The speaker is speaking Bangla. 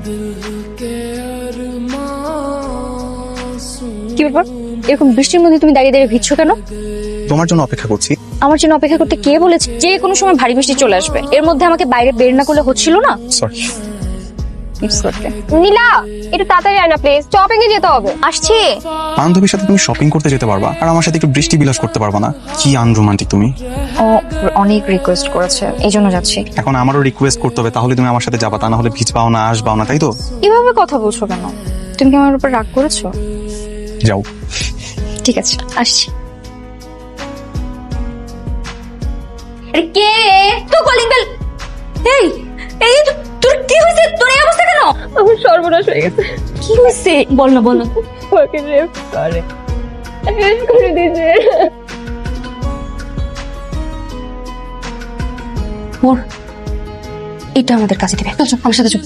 কি ব্যাপার, এরকম বৃষ্টির মধ্যে তুমি দাঁড়িয়ে দাঁড়িয়ে ভিজছো কেন? তোমার জন্য অপেক্ষা করছি। আমার জন্য অপেক্ষা করতে কে বলেছে যে কোনো সময় ভারী বৃষ্টি চলে আসবে? এর মধ্যে আমাকে বাইরে বের না করলে হচ্ছিল না? সরি। নীলা, একটু তাড়াতাড়ি আয় না প্লিজ, শপিং এ যেতে হবে। আসছি। বান্ধবীর সাথে তুমি শপিং করতে যেতে পারবা, আর আমার সাথে একটু বৃষ্টি বিলাস করতে পারবা না? কি আনরোমান্টিক তুমি। ও অনেক রিকোয়েস্ট করেছে, এই জন্য যাচ্ছি। এখন আমারও রিকোয়েস্ট করতে হবে, তাহলে তুমি আমার সাথে যাবা, তা না হলে ভিজবাও না, আসবাও না, তাই তো? এভাবে কথা বলছো কেন? তুমি কি আমার উপর রাগ করেছো? যাও। ঠিক আছে, আসছি। আরে কে? তো কলিং বেল। এই এই তোর কি হইছে? তোর এই অবস্থা কেন? আমার সর্বনাশ হয়ে গেছে। কি হইছে? বল না বল না। ওকে রেপ করে দিয়েছে। ওর এটা আমাদের কাছে দিবে। চল চল আমার সাথে চল।